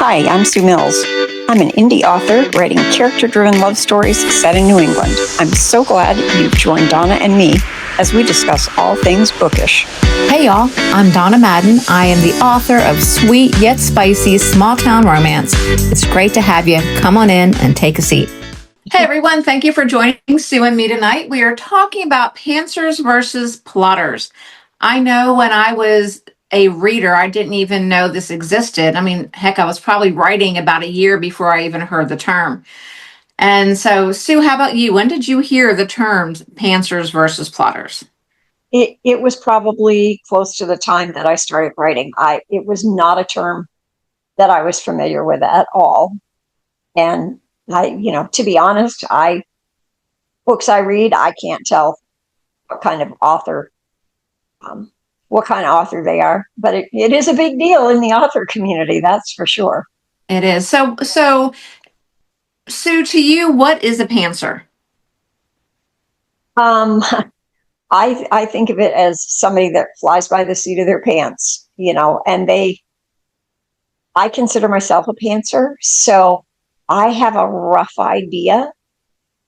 Hi, I'm Sue Mills. I'm an indie author writing character-driven love stories set in New England. I'm so glad you've joined Donna and me as we discuss all things bookish. Hey y'all, I'm Donna Madden. I am the author of sweet yet spicy small town romance. It's great to have you. Come on in and take a seat. Hey everyone, thank you for joining Sue and me tonight. We are talking about pantsers versus plotters. I know when I was a reader, I didn't even know this existed. I mean, heck, I was probably writing about a year before I even heard the term. And so, Sue, how about you? When did you hear the terms pantsers versus plotters? It was probably close to the time that I started writing. It was not a term that I was familiar with at all. And to be honest, books I read, I can't tell what kind of author they are, but it is a big deal in the author community, that's for sure. It is. So Sue, to you, what is a pantser? I think of it as somebody that flies by the seat of their pants, and I consider myself a pantser, so I have a rough idea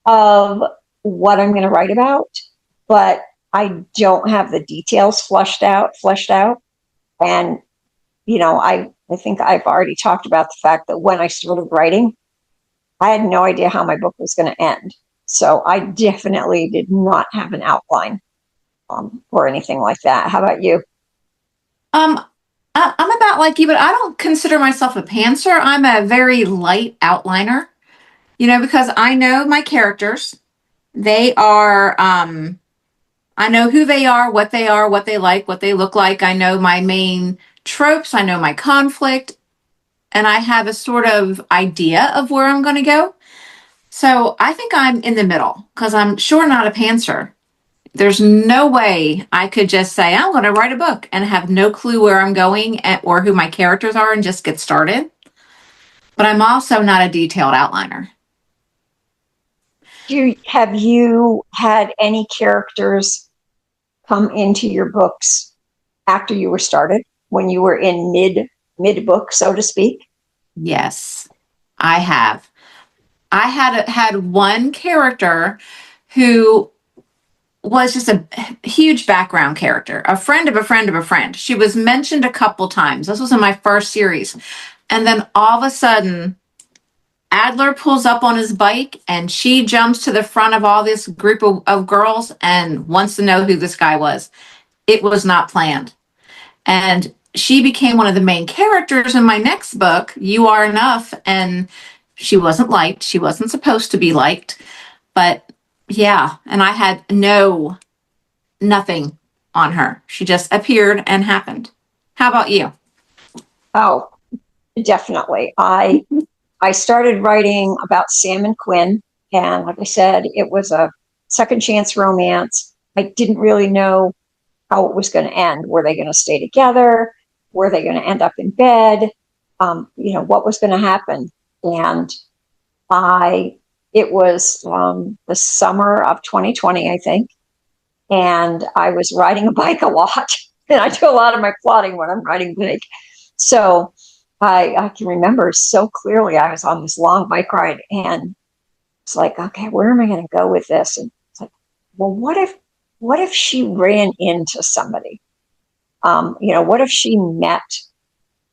of what I'm going to write about, but I don't have the details fleshed out. And, I think I've already talked about the fact that when I started writing, I had no idea how my book was going to end. So I definitely did not have an outline or anything like that. How about you? I'm about like you, but I don't consider myself a pantser. I'm a very light outliner, because I know my characters. They are, I know who they are, what they like, what they look like. I know my main tropes. I know my conflict, and I have a sort of idea of where I'm going to go. So I think I'm in the middle because I'm sure not a pantser. There's no way I could just say, I'm going to write a book and have no clue where I'm going or who my characters are and just get started. But I'm also not a detailed outliner. Have you had any characters come into your books after you were started, when you were in mid book, so to speak? Yes, I have. I had one character who was just a huge background character, a friend of a friend of a friend. She was mentioned a couple times. This was in my first series. And then all of a sudden, Adler pulls up on his bike and she jumps to the front of all this group of girls and wants to know who this guy was. It was not planned. And she became one of the main characters in my next book, You Are Enough. And she wasn't liked. She wasn't supposed to be liked. But yeah, and I had nothing on her. She just appeared and happened. How about you? Oh, definitely. I started writing about Sam and Quinn, and like I said, it was a second chance romance. I didn't really know how it was going to end. Were they going to stay together? Were they going to end up in bed? What was going to happen? And it was the summer of 2020, I think, and I was riding a bike a lot, and I do a lot of my plotting when I'm riding a bike. So I can remember so clearly I was on this long bike ride, and it's like, okay, where am I going to go with this? And it's like, well, what if she ran into somebody? What if she met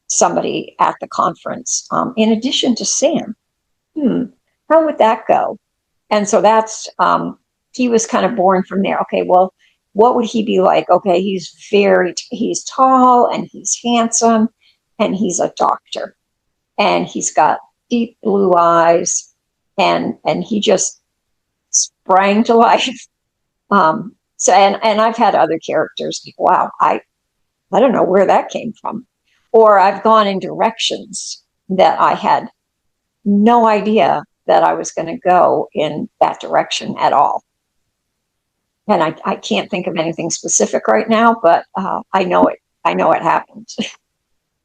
somebody at the conference in addition to Sam? How would that go? And so he was kind of born from there. Okay, well, what would he be like? Okay, he's tall and he's handsome and he's a doctor and he's got deep blue eyes and he just sprang to life. And I've had other characters. Wow, I don't know where that came from. Or I've gone in directions that I had no idea that I was going to go in that direction at all. And I can't think of anything specific right now, but I know it happened.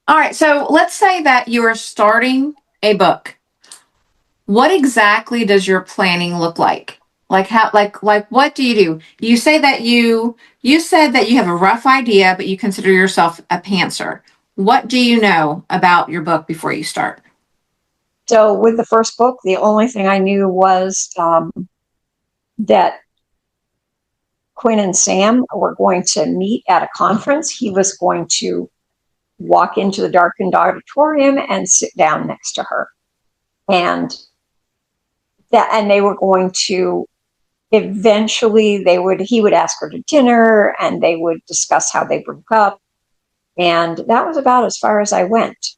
All right, so let's say that you are starting a book. What exactly does your planning look like? Like what do you do? You say that you said that you have a rough idea, but you consider yourself a pantser. What do you know about your book before you start? So with the first book, the only thing I knew was that Quinn and Sam were going to meet at a conference. He was going to walk into the darkened auditorium and sit down next to her. And they were going to eventually he would ask her to dinner and they would discuss how they broke up. And that was about as far as I went.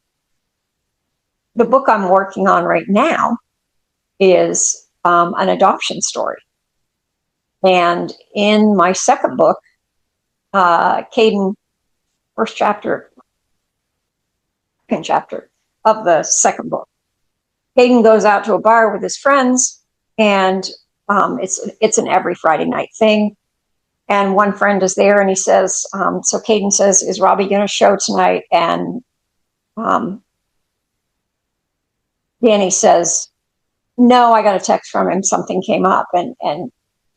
The book I'm working on right now is an adoption story. And in my second book, Caden, second chapter of the second book, Caden goes out to a bar with his friends, and it's an every Friday night thing. And one friend is there, and he says, so Caden says, "Is Robbie going to show tonight?" And Danny says, "No, I got a text from him. Something came up." And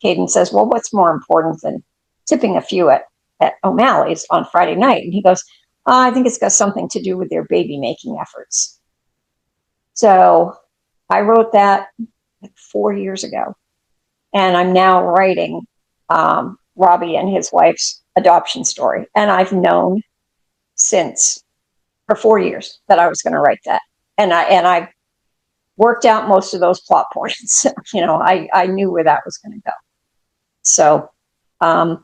Caden says, "Well, what's more important than tipping a few at O'Malley's on Friday night?" And he goes, "I think it's got something to do with their baby making efforts." So I wrote that like 4 years ago. And I'm now writing Robbie and his wife's adoption story. And I've known for 4 years that I was going to write that. And I worked out most of those plot points. I knew where that was going to go. So I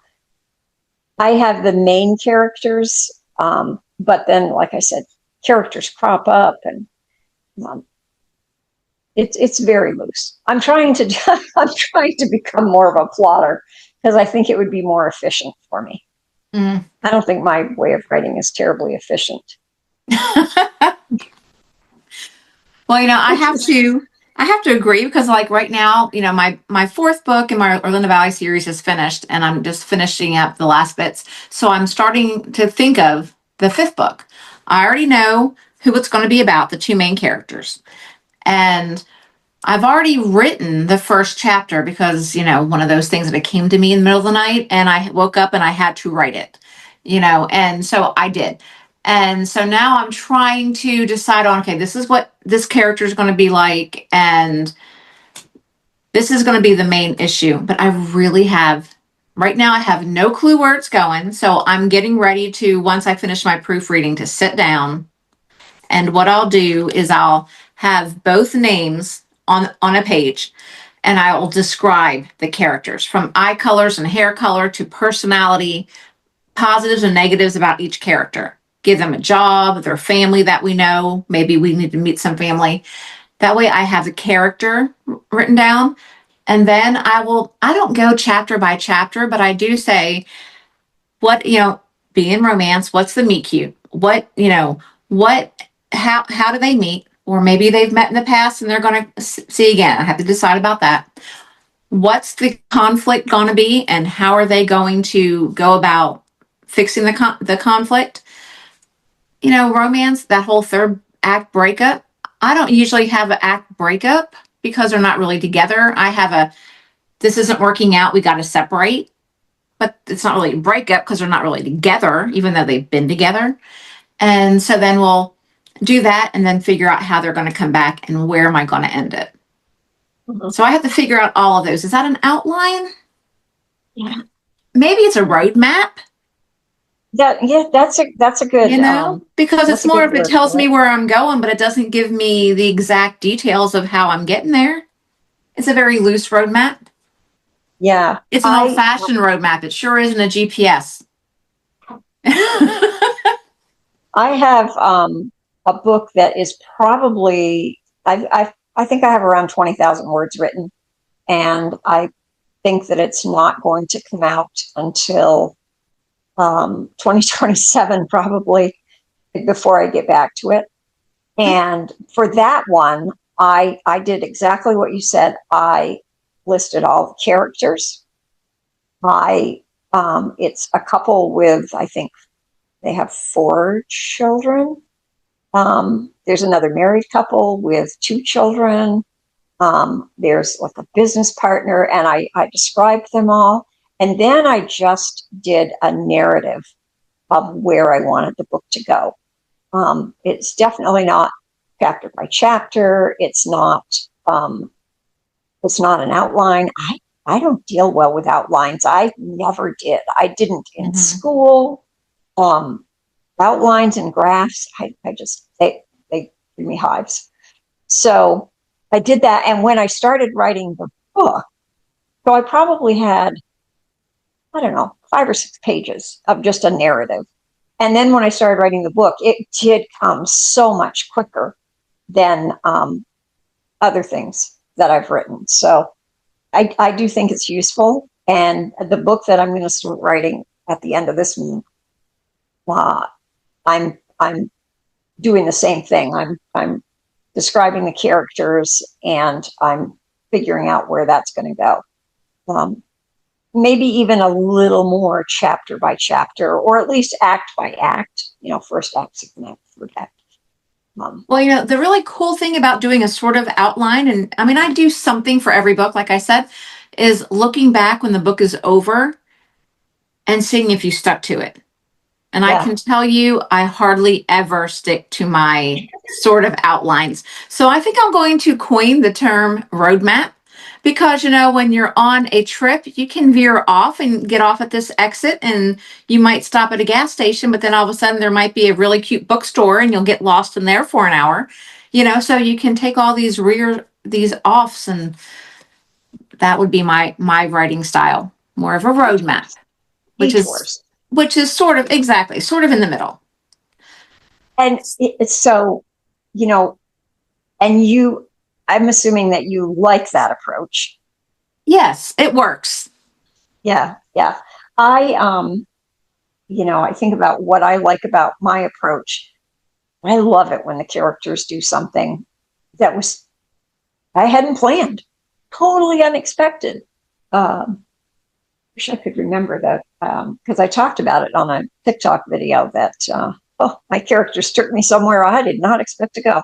have the main characters, but then, like I said, characters crop up, and it's very loose. I'm trying to become more of a plotter because I think it would be more efficient for me. I don't think my way of writing is terribly efficient. Well, I have to agree, because like right now, my fourth book in my Orlando Valley series is finished, and I'm just finishing up the last bits. So I'm starting to think of the fifth book. I already know who it's going to be about, the two main characters. And I've already written the first chapter because, one of those things that it came to me in the middle of the night, and I woke up and I had to write it, and so I did. And so now I'm trying to decide on, okay, this is what this character is going to be like, and this is going to be the main issue. But right now, I have no clue where it's going. So I'm getting ready to, once I finish my proofreading, to sit down. And what I'll do is I'll have both names on a page, and I will describe the characters from eye colors and hair color to personality, positives and negatives about each character. Give them a job, their family that we know. Maybe we need to meet some family. That way I have the character written down. And then I don't go chapter by chapter, but I do say, what, be in romance, what's the meet cute? How do they meet? Or maybe they've met in the past and they're going to see again. I have to decide about that. What's the conflict going to be, and how are they going to go about fixing the conflict? Romance, that whole third act breakup. I don't usually have an act breakup because they're not really together. I have this isn't working out, we got to separate. But it's not really a breakup because they're not really together, even though they've been together. And so then we'll do that and then figure out how they're going to come back and where am I going to end it. Mm-hmm. So I have to figure out all of those. Is that an outline? Yeah. Maybe it's a roadmap. That's a good, because it's more of, it tells me where I'm going, but it doesn't give me the exact details of how I'm getting there. It's a very loose roadmap. Yeah. It's an old-fashioned roadmap. It sure isn't a GPS. I have a book that is probably, I think I have around 20,000 words written, and I think that it's not going to come out until 2027, probably, before I get back to it. And for that one, I did exactly what you said. I listed all the characters. It's a couple with, I think they have 4 children. There's another married couple with 2 children. There's like a business partner, and I described them all. And then I just did a narrative of where I wanted the book to go. It's definitely not chapter by chapter. It's not an outline. I don't deal well with outlines. I never did. I didn't in Mhm. school. Um, Outlines and graphs, I just, they give me hives. So I did that. And when I started writing the book, so I probably had, I don't know, 5 or 6 pages of just a narrative. And then when I started writing the book, it did come so much quicker than other things that I've written. So I do think it's useful. And the book that I'm going to start writing at the end of this month, I'm doing the same thing. I'm describing the characters and I'm figuring out where that's going to go. Um, Maybe even a little more chapter by chapter, or at least act by act. First act, second act, third act. Well, the really cool thing about doing a sort of outline, and I mean, I do something for every book, like I said, is looking back when the book is over and seeing if you stuck to it. And I Yeah, can tell you, I hardly ever stick to my sort of outlines. So I think I'm going to coin the term roadmap because, when you're on a trip, you can veer off and get off at this exit and you might stop at a gas station, but then all of a sudden there might be a really cute bookstore and you'll get lost in there for an hour, so you can take all these offs, and that would be my writing style, more of a roadmap, detours, which is detours, sort of exactly sort of in the middle. and it's so, you know, and you. I'm assuming that you like that approach. Yes, it works. Yeah, yeah. I I think about what I like about my approach. I love it when the characters do something that was I hadn't planned, totally unexpected. Wish I could remember that because I talked about it on a TikTok video that my characters took me somewhere I did not expect to go,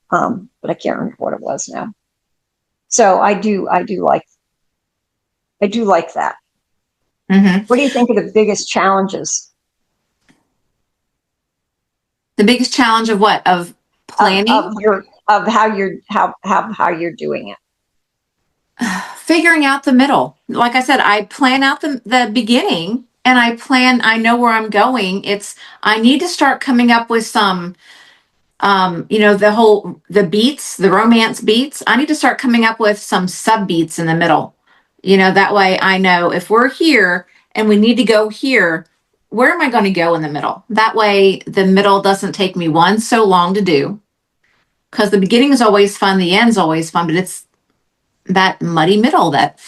but I can't remember what it was now. So I do like that. Hmm. What do you think are the biggest challenges The biggest challenge of what? Of planning, of how you're doing it? figuring out the middle. Like I said, I plan out the beginning and I know where I'm going. I need to start coming up with some, the beats, the romance beats. I need to start coming up with some sub beats in the middle. That way I know if we're here and we need to go here, where am I going to go in the middle? That way the middle doesn't take me so long to do, because the beginning is always fun, the end's always fun, but it's that muddy middle that.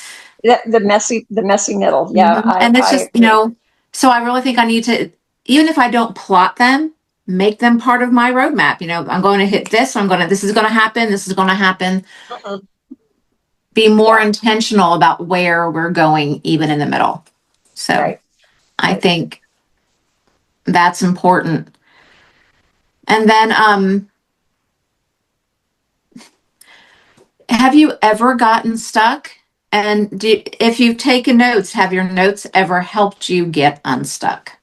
The messy middle. Yeah, Mhm. And it's I just, agree. so I really think I need to, even if I don't plot them, make them part of my roadmap. I'm going to hit this, this is going to happen, this is going to happen. Mhm. Be more Yeah, intentional about where we're going, even in the middle. So right, I right. think that's important. And then, have you ever gotten stuck? And if you've taken notes, have your notes ever helped you get unstuck?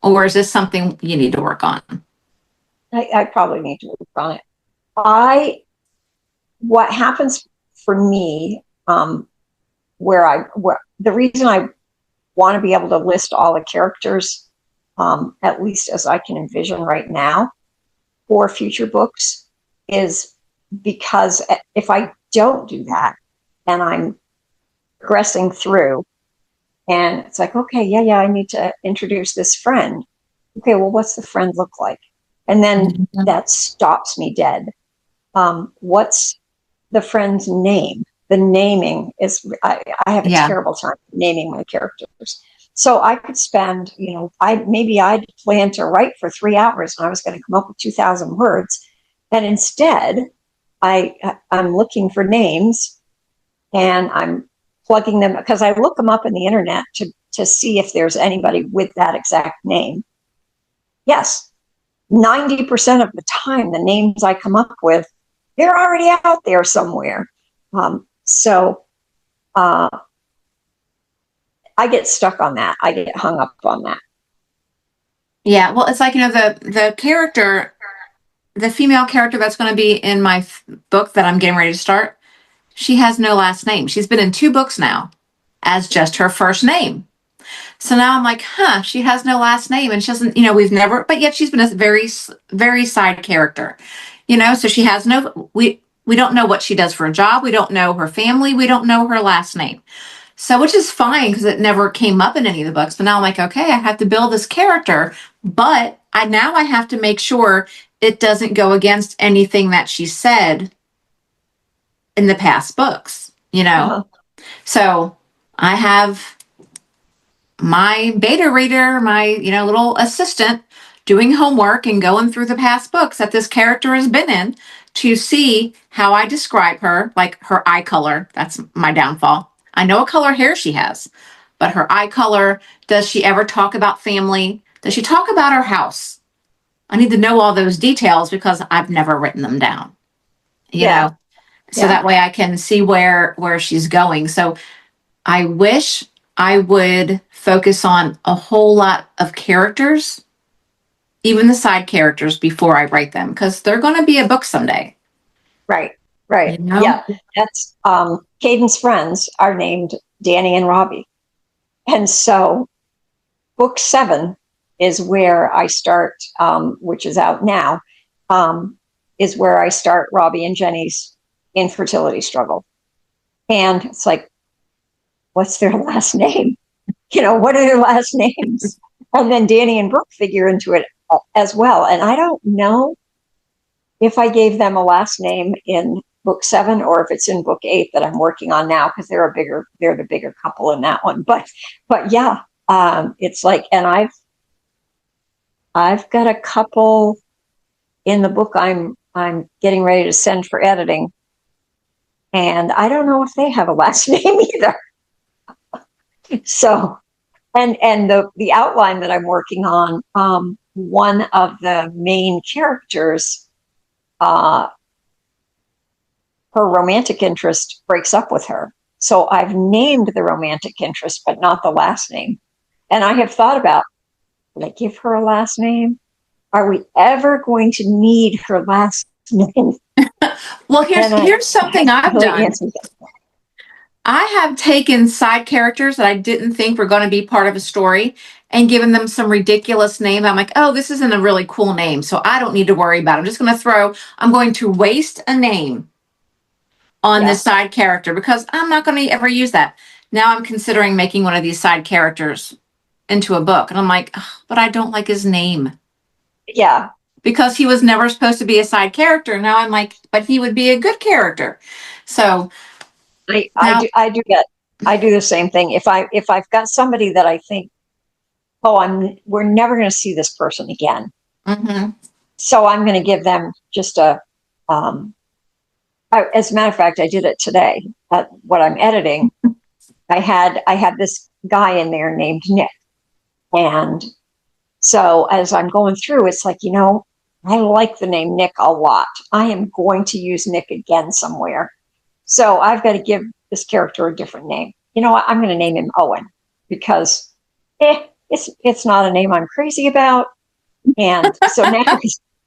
Or is this something you need to work on? I probably need to work on it. I What happens for me, the reason I want to be able to list all the characters, at least as I can envision right now, for future books, is because if I don't do that and I'm progressing through and it's like, okay, yeah, I need to introduce this friend. Okay, well, what's the friend look like? And then Mhm. that stops me dead. What's the friend's name? The naming is, I have a Yeah. terrible time naming my characters. So I could spend, I'd planned to write for 3 hours and I was going to come up with 2,000 words. And instead, I'm looking for names and I'm plugging them because I look them up in the internet to see if there's anybody with that exact name. Yes, 90% of the time, the names I come up with, they're already out there somewhere. So I get stuck on that. I get hung up on that. Yeah. Well, it's like, the character the female character that's going to be in my book that I'm getting ready to start, she has no last name. She's been in 2 books now as just her first name. So now I'm like, huh, she has no last name, and she doesn't, we've never, but yet she's been a very, very side character, so she has we don't know what she does for a job. We don't know her family. We don't know her last name. So, which is fine because it never came up in any of the books. But now I'm like, okay, I have to build this character, but I have to make sure it doesn't go against anything that she said in the past books, Uh-huh. So I have my beta reader, my, little assistant doing homework and going through the past books that this character has been in to see how I describe her, like her eye color. That's my downfall. I know what color hair she has, but her eye color, does she ever talk about family? Does she talk about her house? I need to know all those details because I've never written them down, Yeah. so Yeah. that way I can see where she's going. So I wish I would focus on a whole lot of characters, even the side characters, before I write them, because they're going to be a book someday. Right. Right. Yeah. That's Caden's friends are named Danny and Robbie. And so book 7 is where I start, which is out now, is where I start Robbie and Jenny's infertility struggle. And it's like, what's their last name? What are their last names? And then Danny and Brooke figure into it as well. And I don't know if I gave them a last name in book 7 or if it's in book 8 that I'm working on now, because they're the bigger couple in that one. But yeah, it's like, and I've got a couple in the book I'm getting ready to send for editing, and I don't know if they have a last name either. So, and the outline that I'm working on, one of the main characters, her romantic interest breaks up with her. So I've named the romantic interest, but not the last name. And I have thought about, would I give her a last name? Are we ever going to need her last name? Well, here's something I've really done. I have taken side characters that I didn't think were going to be part of a story and given them some ridiculous name. I'm like, oh, this isn't a really cool name, so I don't need to worry about it. I'm going to waste a name on this side character because I'm not going to ever use that. Now I'm considering making one of these side characters into a book. And I'm like, oh, but I don't like his name. Yeah. Because he was never supposed to be a side character. Now I'm like, but he would be a good character. So I do the same thing. If I've got somebody that I think, we're never going to see this person again. Mm-hmm. So I'm going to give them just as a matter of fact, I did it today at what I'm editing. I had this guy in there named Nick. And so as I'm going through, it's like, I like the name Nick a lot. I am going to use Nick again somewhere. So I've got to give this character a different name. You know what? I'm going to name him Owen because it's not a name I'm crazy about. And so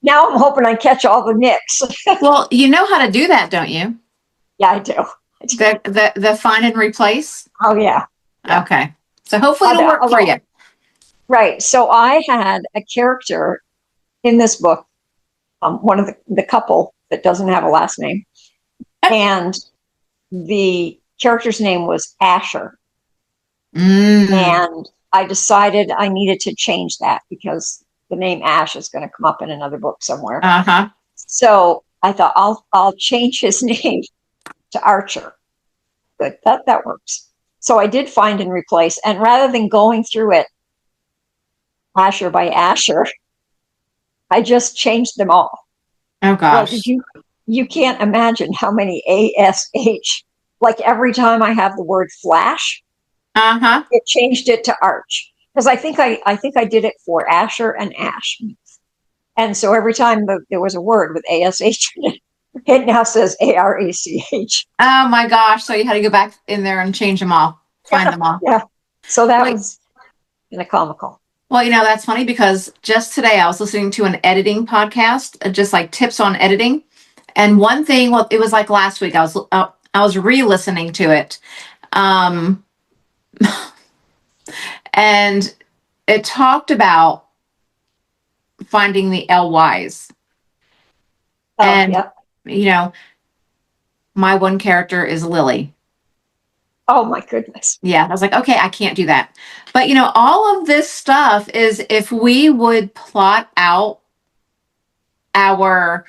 now I'm hoping I catch all the Nicks. Well, you know how to do that, don't you? Yeah, I do. The find and replace? Oh, yeah. Okay. So hopefully it'll work for you. Right. So I had a character in this book, one of the couple that doesn't have a last name. And the character's name was Asher. And I decided I needed to change that because the name Ash is going to come up in another book somewhere. Uh-huh. So I thought I'll change his name to Archer. Good. That works. So I did find and replace. And rather than going through it Asher by Asher, I just changed them all. Oh gosh. Well, you can't imagine how many ASH, like every time I have the word flash, it changed it to Arch. Because I think I did it for Asher and Ash. And so every time there was a word with ASH in it, it now says ARACH. Oh my gosh. So you had to go back in there and change them all. Find them all. Yeah. So that was kind of comical. Well, that's funny because just today I was listening to an editing podcast, just like tips on editing. And one thing, well, it was like last week. I was re-listening to it, um, and it talked about finding the LYs. Oh, And yeah. you know, my one character is Lily. Oh my goodness. Yeah, I was like, okay, I can't do that. But all of this stuff is if we would plot out our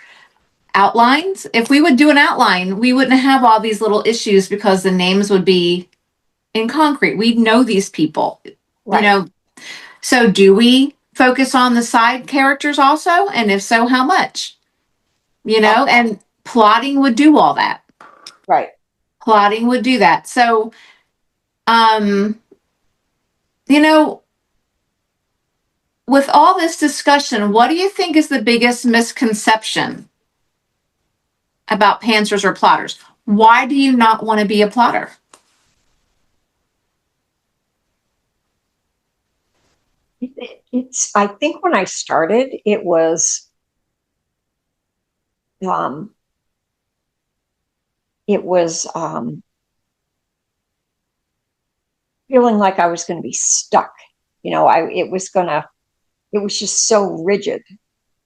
outlines, if we would do an outline, we wouldn't have all these little issues because the names would be in concrete. We'd know these people, you Right. know. So do we focus on the side characters also? And if so, how much? Yeah. And plotting would do all that. Right. Plotting would do that. So, um, you know, with all this discussion, what do you think is the biggest misconception about pantsers or plotters? Why do you not want to be a plotter? It's, I think when I started, um, it was, feeling like I was going to be stuck. It was just so rigid.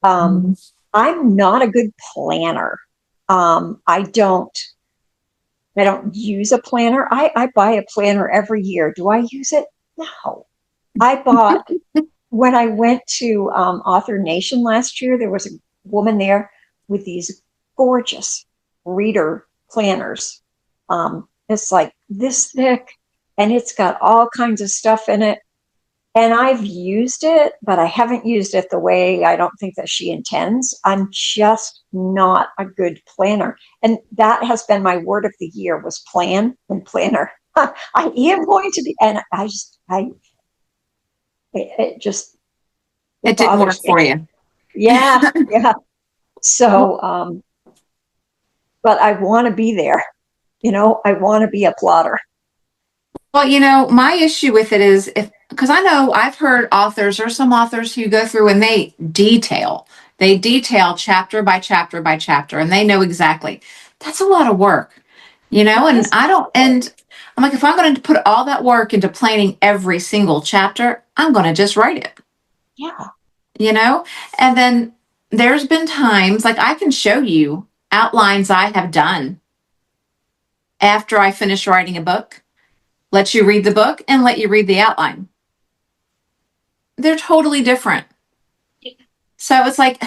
Um, Mhm. I'm not a good planner. I don't use a planner. I buy a planner every year. Do I use it? No. I bought when I went to Author Nation last year. There was a woman there with these gorgeous reader planners. It's like this thick, and it's got all kinds of stuff in it. And I've used it, but I haven't used it the way I don't think that she intends. I'm just not a good planner. And that has been my word of the year was plan and planner. I am going to be, and it just, It it didn't work bothers me. for you. Yeah. Yeah. So, but I want to be there. I want to be a plotter. Well, my issue with it is if because I know I've heard authors or some authors who go through and they detail chapter by chapter by chapter and they know exactly. That's a lot of work, It and is I don't and I'm like if I'm going to put all that work into planning every single chapter, I'm going to just write it, yeah. you know? And then there's been times like I can show you outlines I have done after I finish writing a book, let you read the book and let you read the outline. They're totally different. So it's like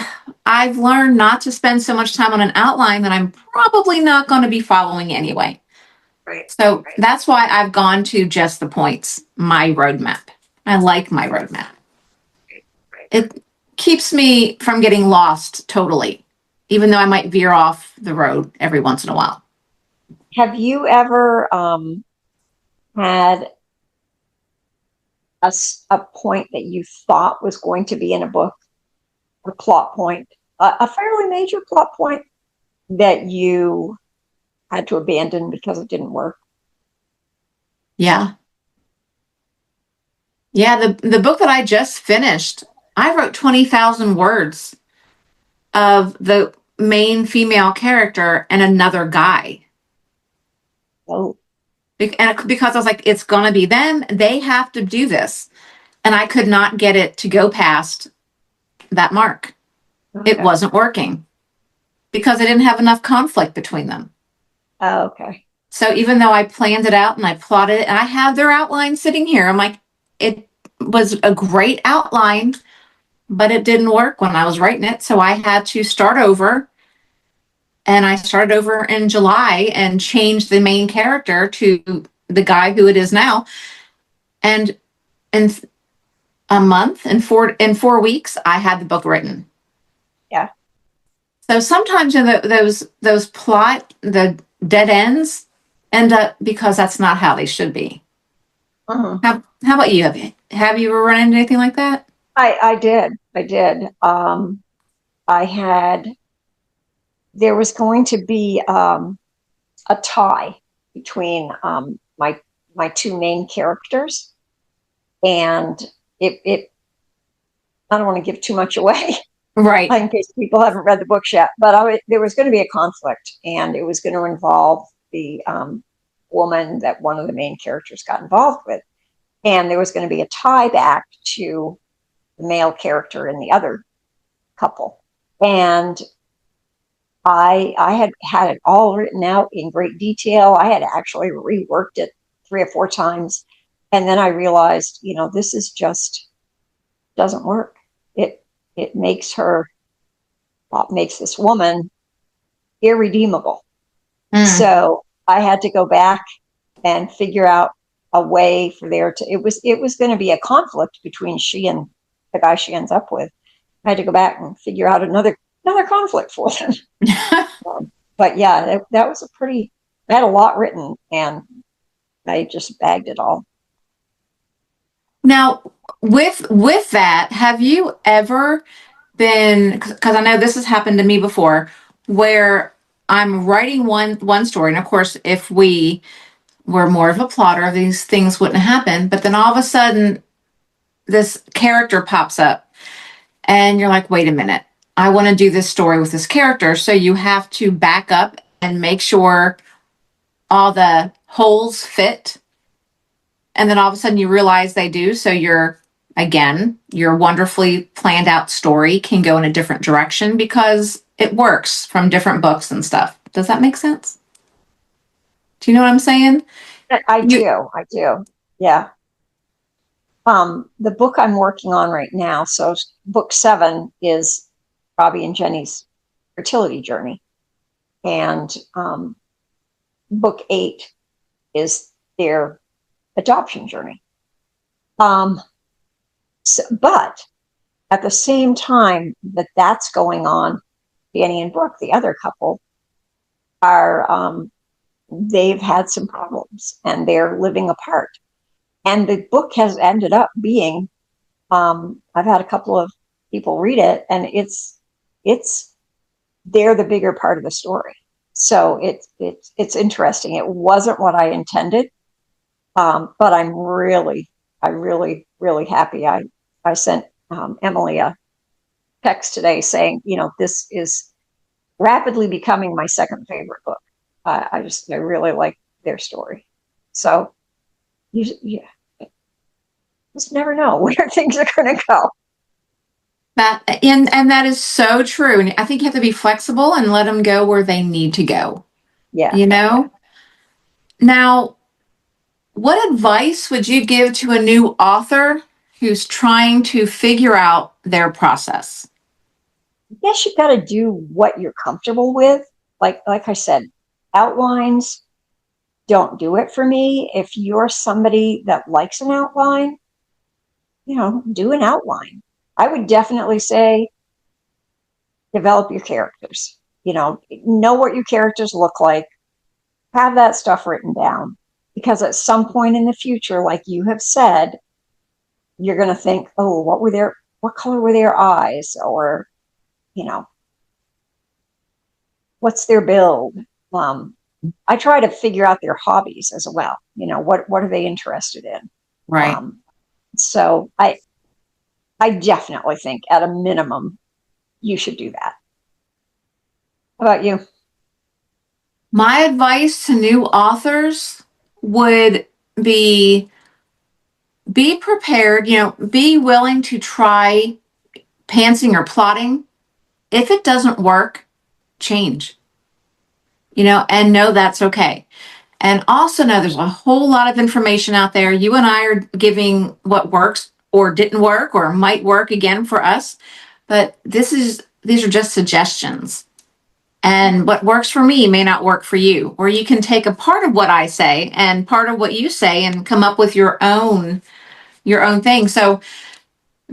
I've learned not to spend so much time on an outline that I'm probably not going to be following anyway. Right. So Right. that's why I've gone to just the points, my roadmap. I like my roadmap. Right. It keeps me from getting lost totally, even though I might veer off the road every once in a while. Have you ever had a point that you thought was going to be in a book, a plot point, a fairly major plot point that you had to abandon because it didn't work? Yeah. Yeah, the book that I just finished, I wrote 20,000 words of the main female character and another guy. Oh, And because I was like, it's going to be them. They have to do this. And I could not get it to go past that mark. It okay. wasn't working because I didn't have enough conflict between them. Oh, okay. So even though I planned it out and I plotted it, and I have their outline sitting here, I'm like, it was a great outline, but it didn't work when I was writing it. So I had to start over. And I started over in July and changed the main character to the guy who it is now. And in a month and 4 weeks, I had the book written. Yeah. So sometimes those plot the dead ends end up because that's not how they should be. Mhm. How about you? Have you ever run into anything like that? I did. I did. I had, there was going to be a tie between my two main characters, and it I don't want to give too much away Right. in case people haven't read the books yet, but there was going to be a conflict, and it was going to involve the woman that one of the main characters got involved with. And there was going to be a tie back to the male character in the other couple. And I had it all written out in great detail. I had actually reworked it 3 or 4 times. And then I realized, this is just doesn't work. It it makes this woman irredeemable. Mm. So I had to go back and figure out a way for there to it was going to be a conflict between she and the guy she ends up with. I had to go back and figure out another conflict for them. But yeah, that was I had a lot written, and I just bagged it all. Now, with that, have you ever been, because I know this has happened to me before, where I'm writing one story, and of course, if we were more of a plotter, these things wouldn't happen. But then all of a sudden, this character pops up, and you're like, wait a minute, I want to do this story with this character. So you have to back up and make sure all the holes fit. And then all of a sudden you realize they do. So your wonderfully planned out story can go in a different direction because it works from different books and stuff. Does that make sense? Do you know what I'm saying? I You, do, I do. Yeah. The book I'm working on right now, so book 7 is Robbie and Jenny's fertility journey, and book 8 is their adoption journey. But at the same time that's going on, Danny and Brooke, the other couple, are they've had some problems and they're living apart. And the book has ended up being I've had a couple of people read it, and it's they're the bigger part of the story. So it's interesting. It wasn't what I intended, but I really happy. I sent Emily a text today saying, this is rapidly becoming my second favorite book. I really like their story. So you just never know where things are going to go. and that is so true. And I think you have to be flexible and let them go where they need to go. Yeah, You yeah. know? Now, what advice would you give to a new author who's trying to figure out their process? I guess you've got to do what you're comfortable with. Like I said, outlines don't do it for me. If you're somebody that likes an outline, do an outline. I would definitely say develop your characters. Know what your characters look like. Have that stuff written down, because at some point in the future, like you have said, you're going to think, oh, what color were their eyes, or you know, what's their build. Um, I try to figure out their hobbies as well. What are they interested in? Right. Um, so I definitely think at a minimum you should do that. How about you? My advice to new authors would be prepared, be willing to try pantsing or plotting. If it doesn't work, change, and know that's okay. And also know there's a whole lot of information out there. You and I are giving what works or didn't work or might work again for us. But these are just suggestions. And what works for me may not work for you. Or you can take a part of what I say and part of what you say and come up with your own thing. So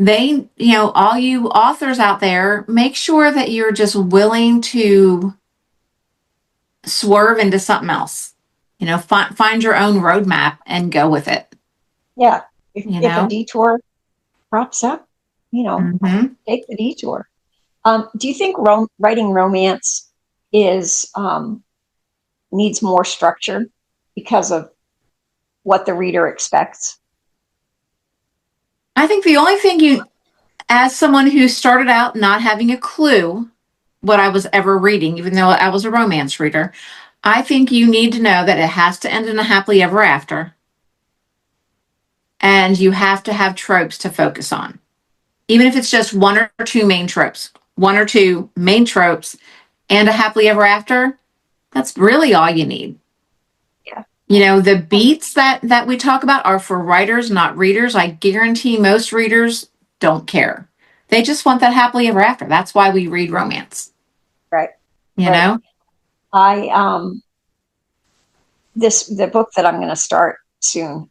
all you authors out there, make sure that you're just willing to swerve into something else. Find your own roadmap and go with it. Yeah, You if a know. detour crops up, Mm-hmm. take the detour. Do you think writing romance is needs more structure because of what the reader expects? I think the only thing as someone who started out not having a clue what I was ever reading, even though I was a romance reader, I think you need to know that it has to end in a happily ever after. And you have to have tropes to focus on. Even if it's just one or two main tropes, one or two main tropes and a happily ever after, that's really all you need. Yeah. You know, the beats that we talk about are for writers, not readers. I guarantee most readers don't care. They just want that happily ever after. That's why we read romance. Right. You Right. know? I the book that I'm going to start soon,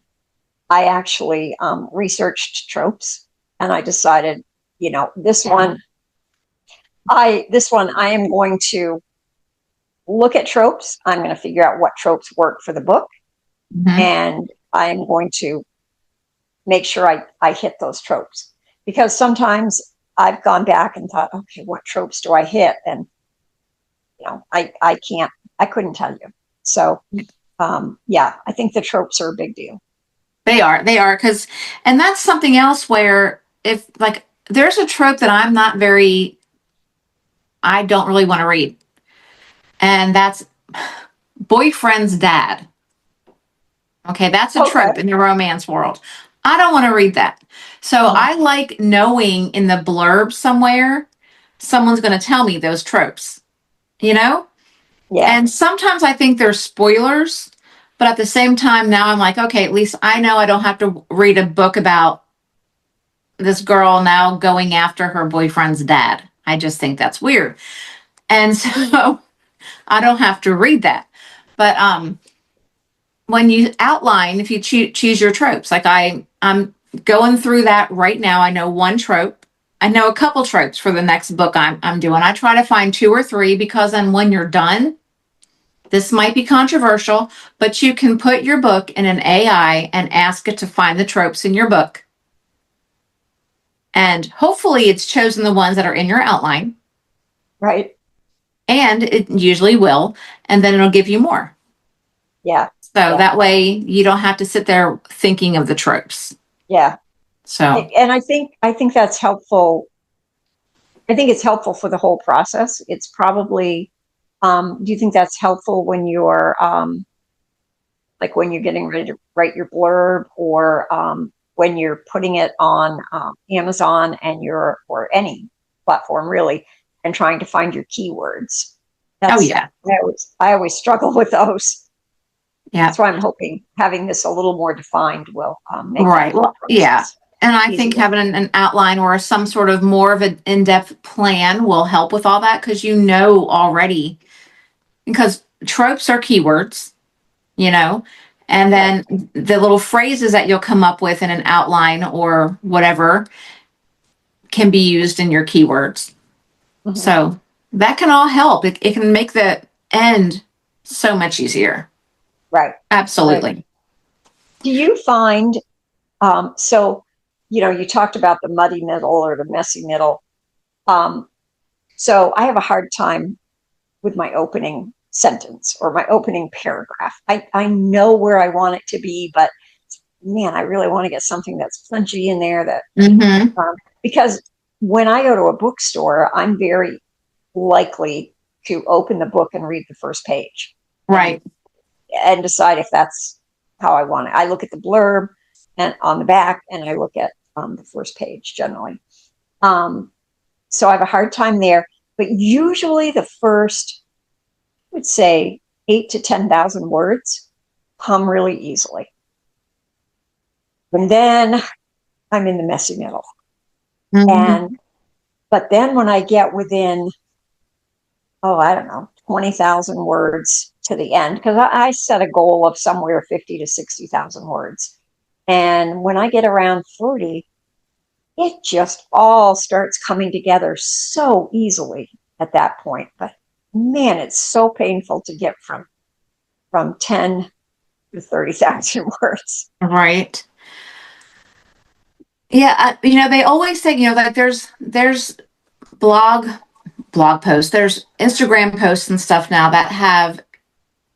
I actually researched tropes, and I decided, this one I am going to look at tropes. I'm going to figure out what tropes work for the book, Mm-hmm. and I am going to make sure I hit those tropes, because sometimes I've gone back and thought, okay, what tropes do I hit? And I couldn't tell you. So yeah, I think the tropes are a big deal. They are, because, and that's something else where if like there's a trope that I don't really want to read, and that's boyfriend's dad. Okay, that's a Okay. trope in the romance world. I don't want to read that. So Uh-huh. I like knowing in the blurb somewhere, someone's going to tell me those tropes, you know? Yeah. And sometimes I think they're spoilers, but at the same time, now I'm like, okay, at least I know I don't have to read a book about this girl now going after her boyfriend's dad. I just think that's weird. And so I don't have to read that. But when you outline, if you choose your tropes, like I'm going through that right now. I know one trope. I know a couple tropes for the next book I'm doing. I try to find two or three, because then when you're done, this might be controversial, but you can put your book in an AI and ask it to find the tropes in your book. And hopefully it's chosen the ones that are in your outline, Right. and it usually will, and then it'll give you more. Yeah. So Yeah. that way you don't have to sit there thinking of the tropes. Yeah. So, And I think that's helpful. I think it's helpful for the whole process. It's probably, do you think that's helpful when you're, like when you're getting ready to write your blurb, or when you're putting it on Amazon or any platform really, and trying to find your keywords? oh That's, yeah. I always struggle with those. Yeah. That's why I'm hoping having this a little more defined will make that Right. whole Well, yeah. process And I think easier. having an outline or some sort of more of an in-depth plan will help with all that, because you know already, because tropes are keywords, you know, and Right. then the little phrases that you'll come up with in an outline or whatever can be used in your keywords. Mm-hmm. So that can all help. It can make the end so much easier. Right. Right. Absolutely. Do you find, so, you talked about the muddy middle or the messy middle. Um, so I have a hard time with my opening sentence or my opening paragraph. I know where I want it to be, but man, I really want to get something that's punchy in there, that, Mm-hmm. because when I go to a bookstore, I'm very likely to open the book and read the first page, and Right. decide if that's how I want it. I look at the blurb and on the back, and I look at the first page generally. Um, so I have a hard time there. But usually the first, I would say, 8 to 10,000 words come really easily. And then I'm in the messy middle. Mm-hmm. And but then when I get within, I don't know, 20,000 words to the end, because I set a goal of somewhere 50 to 60,000 words. And when I get around 40, it just all starts coming together so easily at that point. But man, it's so painful to get from 10 to 30,000 words. Right. Yeah. They always say, like there's blog blog posts, there's Instagram posts and stuff now that have,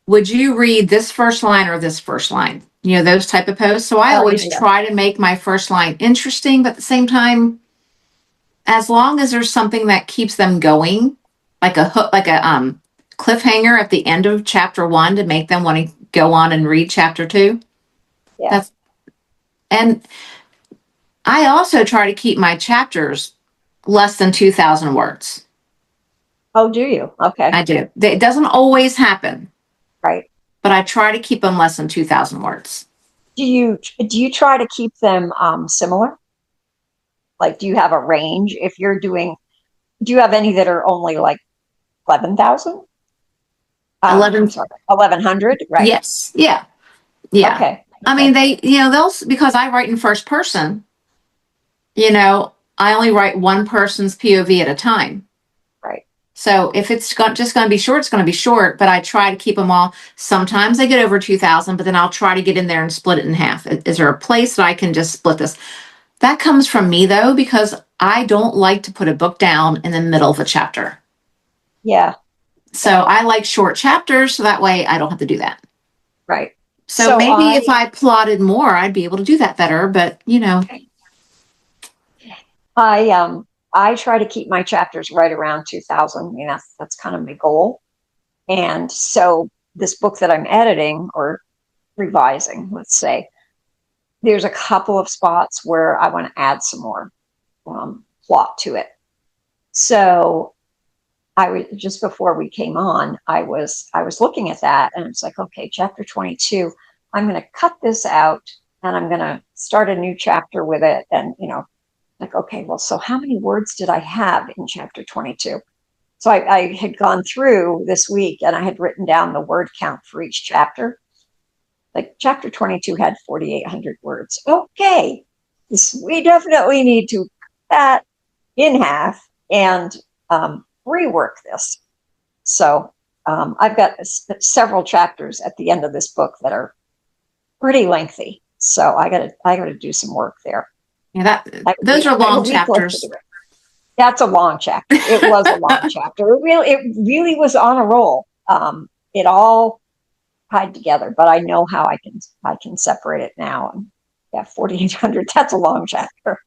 would you read this first line or this first line? Those type of posts. So I Oh, always yeah. try to make my first line interesting, but at the same time, as long as there's something that keeps them going, like a hook, like a cliffhanger at the end of chapter 1 to make them want to go on and read chapter 2. Yeah. That's and I also try to keep my chapters less than 2,000 words. Oh, do you? Okay. I do. It doesn't always happen, Right. but I try to keep them less than 2,000 words. Do you try to keep them similar? Like, do you have a range? If you're doing, do you have any that are only like 11,000? I'm 11. sorry, 1,100? Right. Yes. Yeah. Yeah. Okay. I mean, Okay. they'll, because I write in first person, I only write one person's POV at a time. Right. So if it's just going to be short, it's going to be short, but I try to keep them all. Sometimes I get over 2,000, but then I'll try to get in there and split it in half. Is there a place that I can just split this? That comes from me though, because I don't like to put a book down in the middle of a chapter. Yeah. So Yeah. I like short chapters, so that way I don't have to do that. Right. So So maybe if I plotted more, I'd be able to do that better, but I try to keep my chapters right around 2,000. I mean, that's kind of my goal. And so this book that I'm editing or revising, let's say, there's a couple of spots where I want to add some more plot to it. So I was just before we came on, I was looking at that and it's like, okay, chapter 22, I'm going to cut this out and I'm going to start a new chapter with it. And, like, okay, well, so how many words did I have in chapter 22? So I had gone through this week and I had written down the word count for each chapter. Like chapter 22 had 4,800 words. Okay, we definitely need to cut that in half and rework this. So I've got several chapters at the end of this book that are pretty lengthy. So I gotta do some work there. yeah, those are I have a long week left to chapters. do it. That's a long chapter. It was a long chapter. It really was on a roll. It all tied together, but I know how I can separate it now. And yeah, 4,800. That's a long chapter.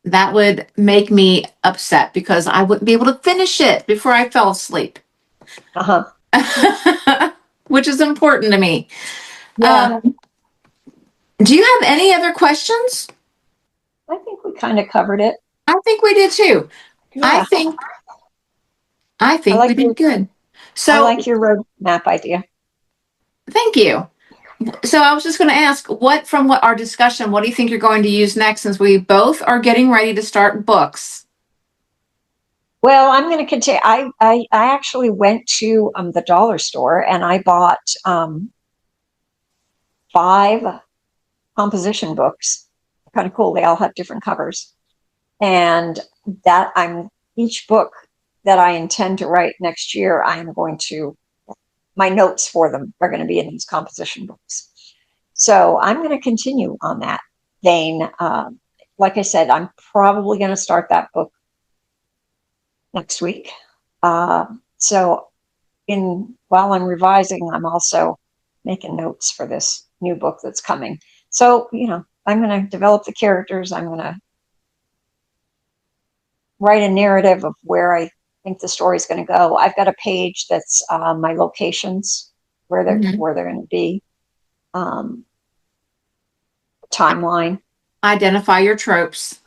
That would make me upset because I wouldn't be able to finish it before I fell asleep, Uh huh. which is important to me. Yeah, Do you have any other questions? I think we kind of covered it. I think we did too. I Yeah, think I I think we like your did good. I So like your roadmap idea. thank you. So I was just going to ask, what our discussion, what do you think you're going to use next, since we both are getting ready to start books? Well, I'm going to continue. I actually went to the dollar store and I bought 5 composition books. Kind of cool. They all have different covers, and that I'm each book that I intend to write next year, I'm going to my notes for them are going to be in these composition books. So I'm going to continue on that vein. Like I said, I'm probably going to start that book next week. So while I'm revising, I'm also making notes for this new book that's coming. So, I'm going to develop the characters. I'm going to write a narrative of where I think the story is going to go. I've got a page that's my locations, where they're Mhm. where they're going to be, um, timeline. Identify your tropes.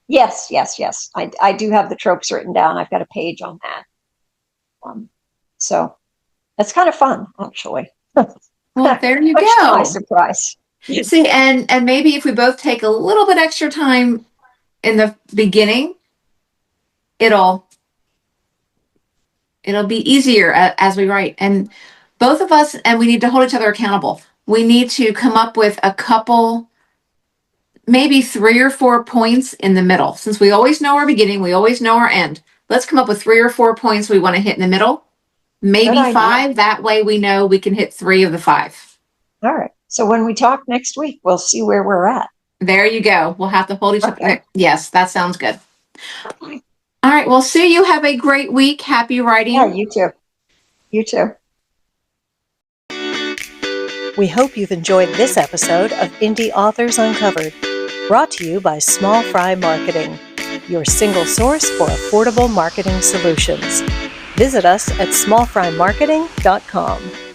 Yes, yes, yes. I do have the tropes written down. I've got a page on that. So that's kind of fun, actually. Well, there you Much to my go. surprise. See, and maybe if we both take a little bit extra time in the beginning, it'll it'll be easier as we write. And both of us, and we need to hold each other accountable. We need to come up with a couple, maybe 3 or 4 points in the middle. Since we always know our beginning, we always know our end. Let's come up with 3 or 4 points we want to hit in the middle. Good Maybe idea. 5. That way we know we can hit 3 of the 5. All right. So when we talk next week, we'll see where we're at. There you go. We'll have to hold each Okay. other. Yes, that sounds good. All right. Well, Sue, you have a great week. Happy Yeah, writing. you too. You too. We hope you've enjoyed this episode of Indie Authors Uncovered, brought to you by Small Fry Marketing. your single source for affordable marketing solutions. Visit us at smallfrymarketing.com.